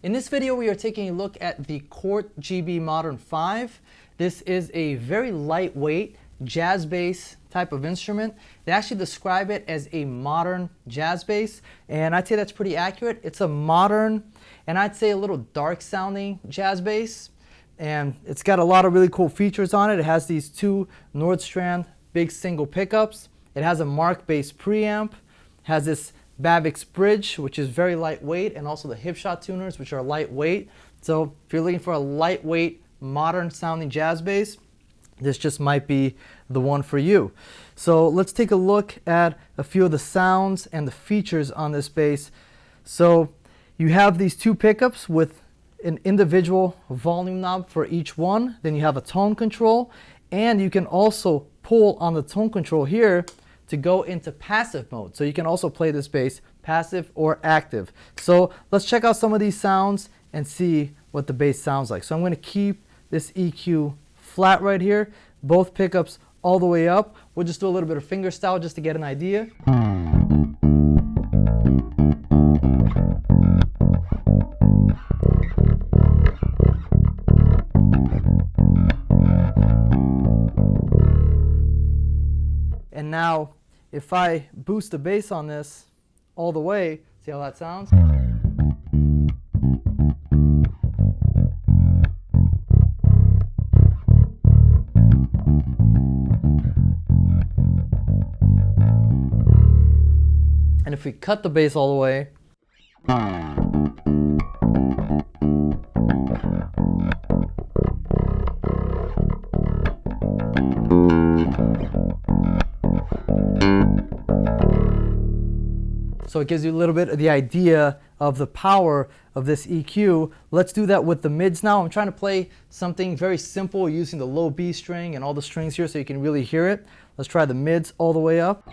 In this video, we are taking a look at the Cort GB Modern 5. This is a very lightweight jazz bass type of instrument. They actually describe it as a modern jazz bass, and I'd say that's pretty accurate. It's a modern, and I'd say a little dark sounding jazz bass, and it's got a lot of really cool features on it. It has these two Nordstrand big single pickups. It has a MarkBass Preamp, has this Babicz bridge, which is very lightweight, and also the Hipshot tuners, which are lightweight. So if you're looking for a lightweight, modern sounding jazz bass, this just might be the one for you. So let's take a look at a few of the sounds and the features on this bass. So you have these two pickups with an individual volume knob for each one. Then you have a tone control, and you can also pull on the tone control here to go into passive mode. So you can also play this bass passive or active. So let's check out some of these sounds and see what the bass sounds like. So I'm going to keep this EQ flat right here, both pickups all the way up. We'll just do a little bit of fingerstyle just to get an idea. And now, if I boost the bass on this all the way, see how that sounds? And if we cut the bass all the way, so it gives you a little bit of the idea of the power of this EQ. Let's do that with the mids now. I'm trying to play something very simple using the low B string and all the strings here so you can really hear it. Let's try the mids all the way up.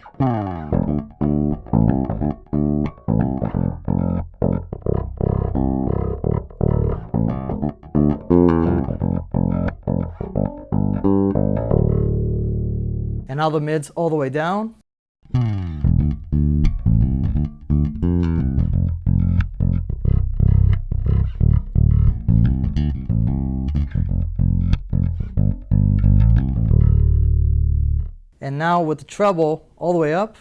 And now the mids all the way down. And now with the treble all the way up.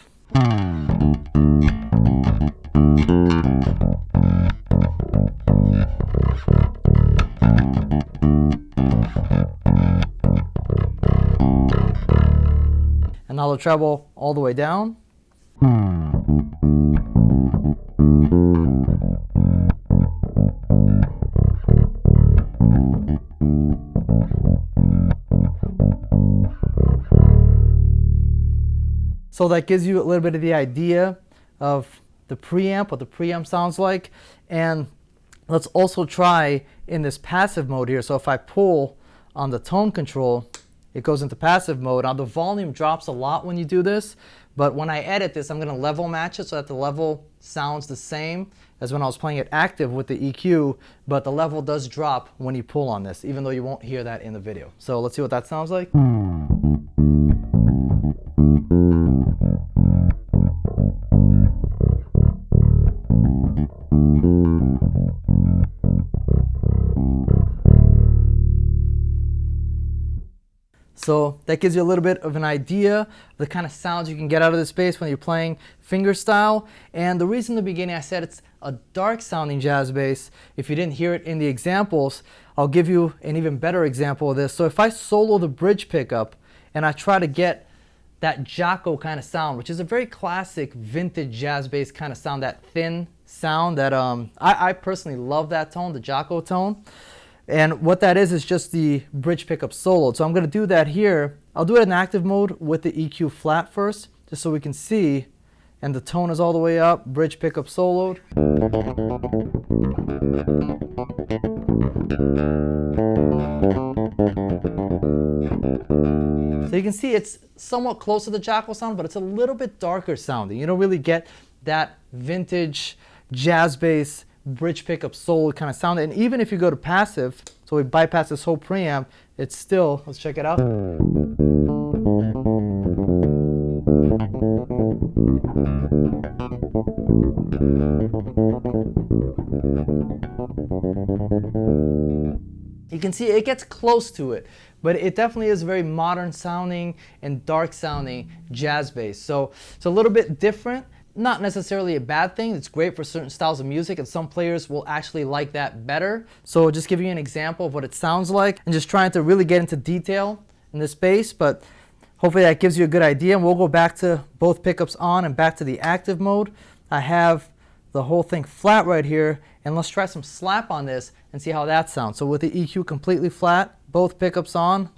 And now the treble all the way down. So that gives you a little bit of the idea of the preamp, what the preamp sounds like. And let's also try in this passive mode here. So if I pull on the tone control, it goes into passive mode. Now the volume drops a lot when you do this, but when I edit this, I'm going to level match it so that the level sounds the same as when I was playing it active with the EQ, but the level does drop when you pull on this, even though you won't hear that in the video. So let's see what that sounds like. So that gives you a little bit of an idea of the kind of sounds you can get out of this bass when you're playing fingerstyle. And the reason in the beginning I said it's a dark sounding jazz bass, if you didn't hear it in the examples, I'll give you an even better example of this. So if I solo the bridge pickup and I try to get that Jocko kind of sound, which is a very classic vintage jazz bass kind of sound, that thin sound that I personally love that tone, the Jocko tone. And what that is just the bridge pickup soloed. So I'm going to do that here. I'll do it in active mode with the EQ flat first, just so we can see. And the tone is all the way up, bridge pickup soloed. So you can see it's somewhat close to the Jocko sound, but it's a little bit darker sounding. You don't really get that vintage jazz bass bridge pickup solo kind of sound. And even if you go to passive, so we bypass this whole preamp, it's still, let's check it out. You can see it gets close to it, but it definitely is very modern sounding and dark sounding jazz bass. So it's a little bit different, not necessarily a bad thing. It's great for certain styles of music, and some players will actually like that better. So just giving you an example of what it sounds like and just trying to really get into detail in this bass, but hopefully that gives you a good idea. And we'll go back to both pickups on and back to the active mode. I have the whole thing flat right here, and let's try some slap on this and see how that sounds. So with the EQ completely flat, both pickups on.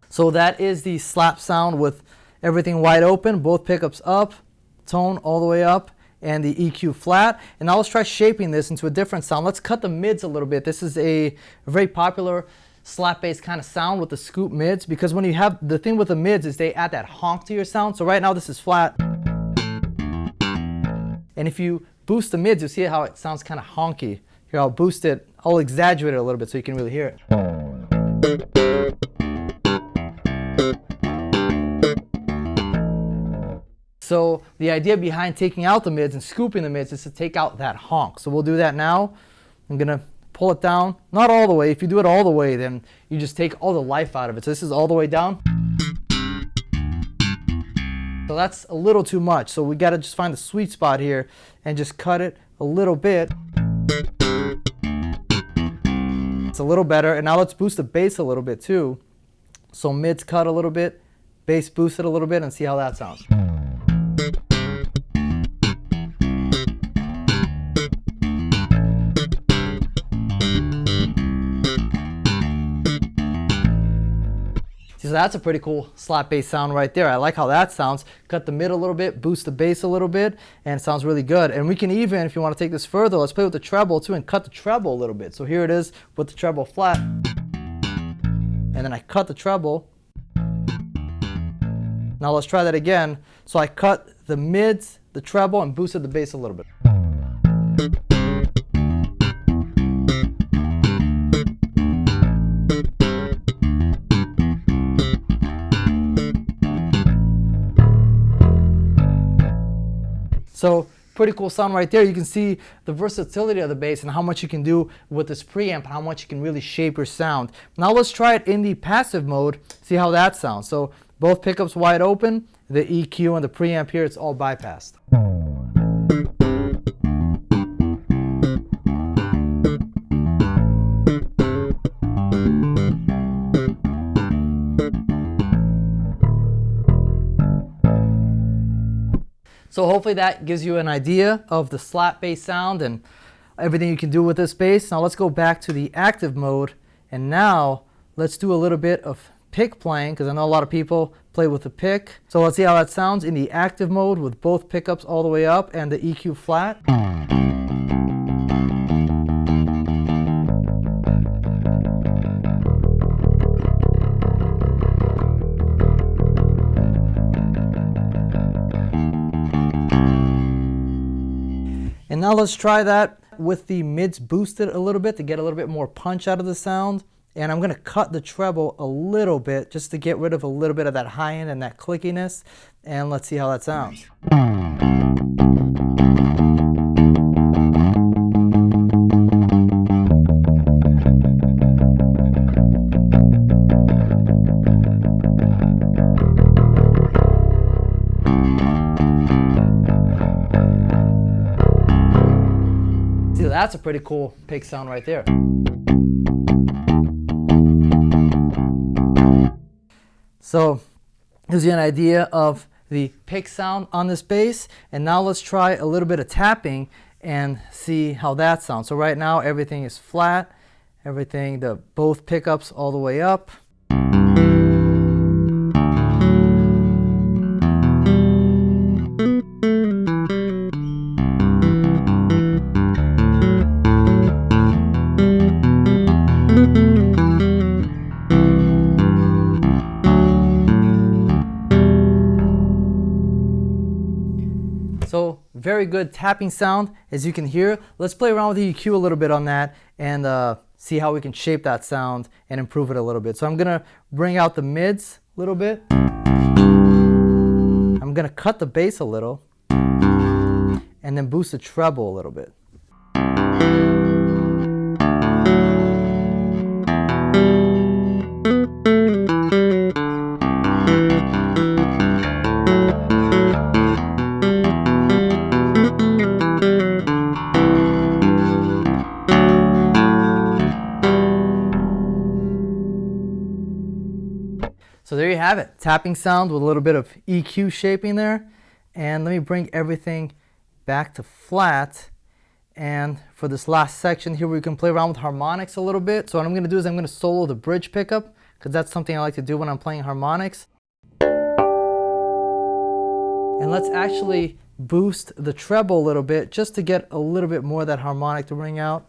So that is the slap sound with everything wide open, both pickups up, tone all the way up, and the EQ flat. And now let's try shaping this into a different sound. Let's cut the mids a little bit. This is a very popular slap bass kind of sound with the scoop mids, because when you have, the thing with the mids is they add that honk to your sound. So right now this is flat. And if you boost the mids, you'll see how it sounds kind of honky. Here, I'll boost it, I'll exaggerate it a little bit so you can really hear it. So the idea behind taking out the mids and scooping the mids is to take out that honk. So we'll do that now. I'm gonna pull it down, not all the way. If you do it all the way, then you just take all the life out of it. So this is all the way down. So that's a little too much. So we gotta just find the sweet spot here and just cut it a little bit. It's a little better. And now let's boost the bass a little bit too. So mids cut a little bit, bass boosted a little bit, and see how that sounds. So that's a pretty cool slap bass sound right there. I like how that sounds. Cut the mid a little bit, boost the bass a little bit, and it sounds really good. And we can even, if you want to take this further, let's play with the treble too and cut the treble a little bit. So here it is with the treble flat. And then I cut the treble. Now let's try that again. So I cut the mids, the treble, and boosted the bass a little bit. So pretty cool sound right there. You can see the versatility of the bass and how much you can do with this preamp and how much you can really shape your sound. Now let's try it in the passive mode, see how that sounds. So both pickups wide open, the EQ and the preamp here, it's all bypassed. So hopefully that gives you an idea of the slap bass sound and everything you can do with this bass. Now let's go back to the active mode, and now let's do a little bit of pick playing, because I know a lot of people play with the pick. So let's see how that sounds in the active mode with both pickups all the way up and the EQ flat. And now let's try that with the mids boosted a little bit to get a little bit more punch out of the sound. And I'm going to cut the treble a little bit just to get rid of a little bit of that high end and that clickiness. And let's see how that sounds. That's a pretty cool pick sound right there. So gives you an idea of the pick sound on this bass. And now let's try a little bit of tapping and see how that sounds. So right now everything is flat, everything, both pickups all the way up. So very good tapping sound, as you can hear. Let's play around with the EQ a little bit on that and see how we can shape that sound and improve it a little bit. So I'm gonna bring out the mids a little bit. I'm gonna cut the bass a little and then boost the treble a little bit. So there you have it, tapping sound with a little bit of EQ shaping there. And let me bring everything back to flat. And for this last section here, we can play around with harmonics a little bit. So what I'm gonna do is I'm gonna solo the bridge pickup, because that's something I like to do when I'm playing harmonics. And let's actually boost the treble a little bit, just to get a little bit more of that harmonic to ring out.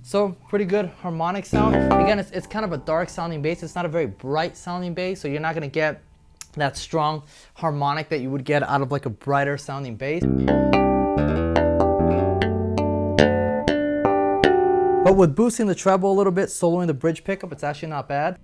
So pretty good harmonic sound. Again, it's kind of a dark sounding bass. It's not a very bright sounding bass, so you're not gonna get that strong harmonic that you would get out of like a brighter sounding bass. But with boosting the treble a little bit, soloing the bridge pickup, it's actually not bad.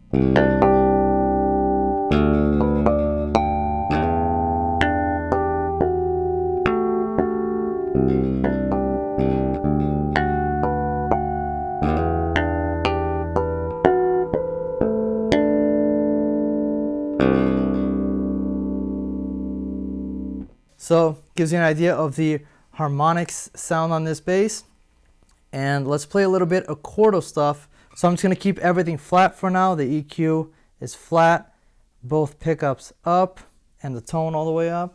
So gives you an idea of the harmonics sound on this bass. And let's play a little bit of chordal stuff. So I'm just gonna keep everything flat for now. The EQ is flat, both pickups up, and the tone all the way up.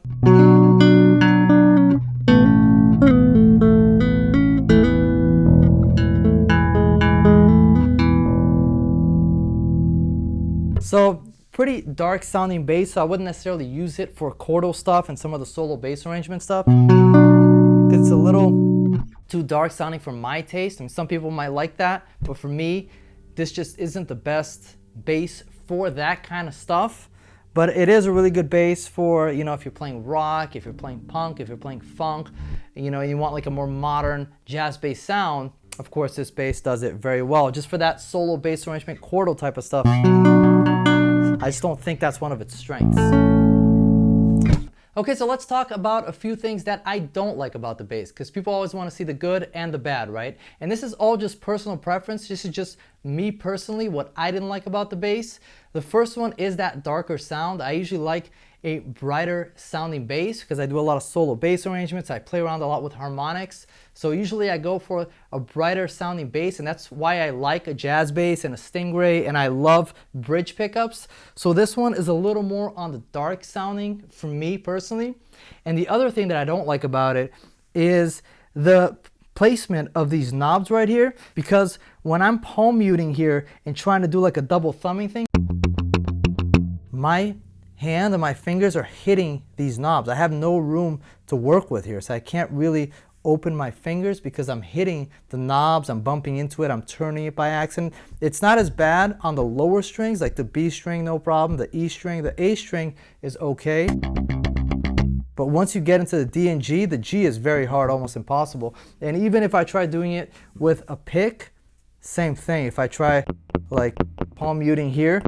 So pretty dark sounding bass, so I wouldn't necessarily use it for chordal stuff and some of the solo bass arrangement stuff. It's a little too dark sounding for my taste. I mean, some people might like that, but for me, this just isn't the best bass for that kind of stuff. But it is a really good bass for, you know, if you're playing rock, if you're playing punk, if you're playing funk, you know, and you want like a more modern jazz bass sound. Of course, this bass does it very well. Just for that solo bass arrangement, chordal type of stuff, I just don't think that's one of its strengths. Okay, so let's talk about a few things that I don't like about the bass, because people always want to see the good and the bad, right? And this is all just personal preference. This is just me personally, what I didn't like about the bass. The first one is that darker sound. I usually like a brighter sounding bass because I do a lot of solo bass arrangements. I play around a lot with harmonics. So usually I go for a brighter sounding bass, and that's why I like a jazz bass and a Stingray, and I love bridge pickups. So this one is a little more on the dark sounding for me personally. And the other thing that I don't like about it is the placement of these knobs right here, because when I'm palm muting here and trying to do like a double thumbing thing, my hand and my fingers are hitting these knobs. I have no room to work with here, so I can't really open my fingers because I'm hitting the knobs, I'm bumping into it, I'm turning it by accident. It's not as bad on the lower strings, like the B string, no problem, the E string, the A string is okay. But once you get into the D and G, the G is very hard, almost impossible. And even if I try doing it with a pick, same thing. If I try like palm muting here,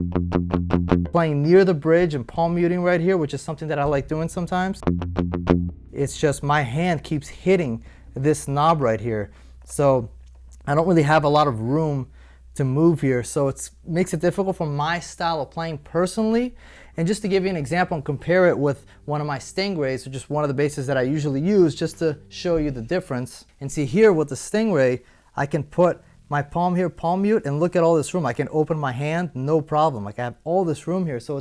playing near the bridge and palm muting right here, which is something that I like doing sometimes, it's just my hand keeps hitting this knob right here. So I don't really have a lot of room to move here. So it makes it difficult for my style of playing personally. And just to give you an example and compare it with one of my Stingrays, which is one of the basses that I usually use, just to show you the difference. And see here with the Stingray, I can put my palm here, palm mute, and look at all this room. I can open my hand, no problem. Like I have all this room here, so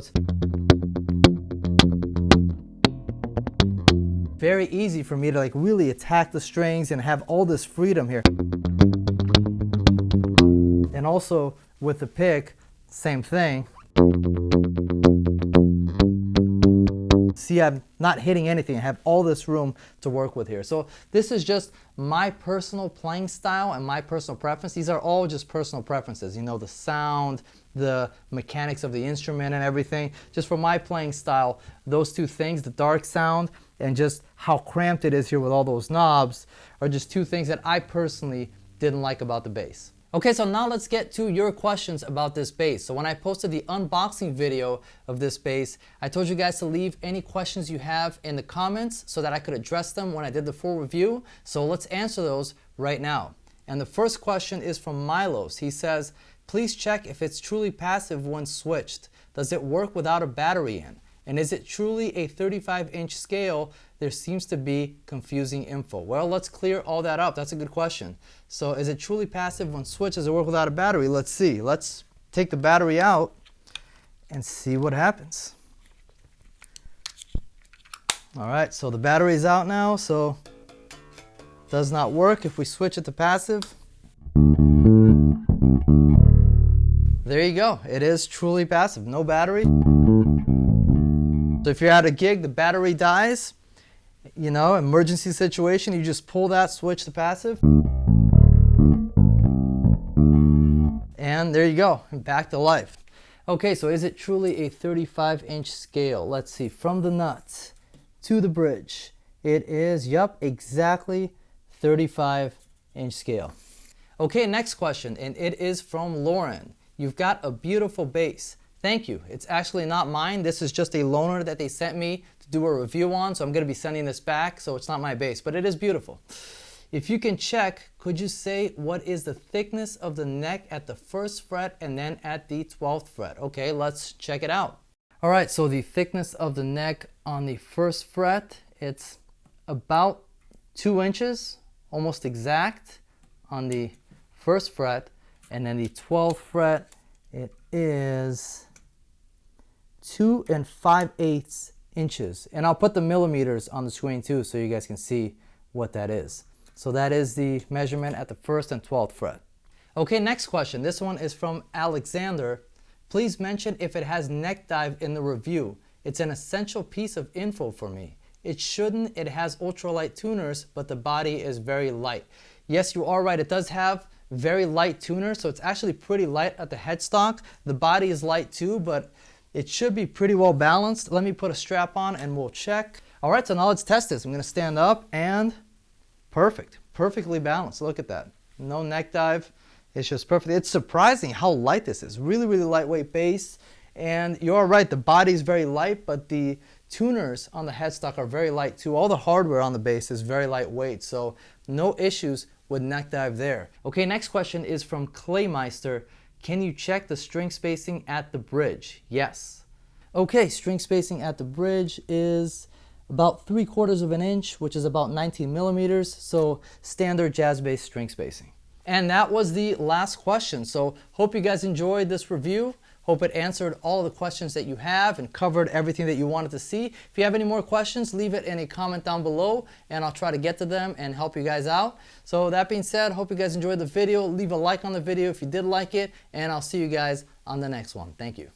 very easy for me to like really attack the strings and have all this freedom here. And also with the pick, same thing. See, I'm not hitting anything. I have all this room to work with here. So this is just my personal playing style and my personal preference. These are all just personal preferences. You know, the sound, the mechanics of the instrument and everything. Just for my playing style, those two things, the dark sound and just how cramped it is here with all those knobs, are just two things that I personally didn't like about the bass. Okay, so now let's get to your questions about this bass. So when I posted the unboxing video of this bass, I told you guys to leave any questions you have in the comments so that I could address them when I did the full review. So let's answer those right now. And the first question is from Milos. He says, please check if it's truly passive when switched. Does it work without a battery in? And is it truly a 35-inch scale? There seems to be confusing info. Well, let's clear all that up. That's a good question. So is it truly passive when switched? Does it work without a battery? Let's see. Let's take the battery out and see what happens. All right, so the battery is out now, so it does not work if we switch it to passive. There you go. It is truly passive, no battery. So if you're at a gig, the battery dies, you know, emergency situation, you just pull that switch to passive. And there you go, back to life. Okay, so is it truly a 35-inch scale? Let's see, from the nuts to the bridge. It is, yup, exactly 35-inch scale. Okay, next question, and it is from Lauren. You've got a beautiful bass. Thank you. It's actually not mine. This is just a loaner that they sent me to do a review on, so I'm going to be sending this back, so it's not my bass, but it is beautiful. If you can check, could you say what is the thickness of the neck at the 1st fret and then at the 12th fret? Okay, let's check it out. All right, so the thickness of the neck on the 1st fret, it's about 2 inches, almost exact on the 1st fret, and then the 12th fret, it is 2 5/8 inches. And I'll put the millimeters on the screen too so you guys can see what that is. So that is the measurement at the 1st and 12th fret. Okay, next question. This one is from Alexander. Please mention if it has neck dive in the review. It's an essential piece of info for me. It shouldn't. It has ultralight tuners, but the body is very light. Yes, you are right. It does have very light tuners, so it's actually pretty light at the headstock. The body is light too, but it should be pretty well balanced. Let me put a strap on and we'll check. All right, so now let's test this. I'm gonna stand up and perfect, perfectly balanced. Look at that, no neck dive. It's just perfect. It's surprising how light this is. Really, really lightweight bass. And you're right, the body is very light, but the tuners on the headstock are very light too. All the hardware on the bass is very lightweight, so no issues with neck dive there. Okay, next question is from Claymeister. Can you check the string spacing at the bridge? Yes. Okay, string spacing at the bridge is about 3/4 of an inch, which is about 19 millimeters, so standard jazz bass string spacing. And that was the last question. So hope you guys enjoyed this review. Hope it answered all the questions that you have and covered everything that you wanted to see. If you have any more questions, leave it in a comment down below and I'll try to get to them and help you guys out. So that being said, hope you guys enjoyed the video. Leave a like on the video if you did like it, and I'll see you guys on the next one. Thank you.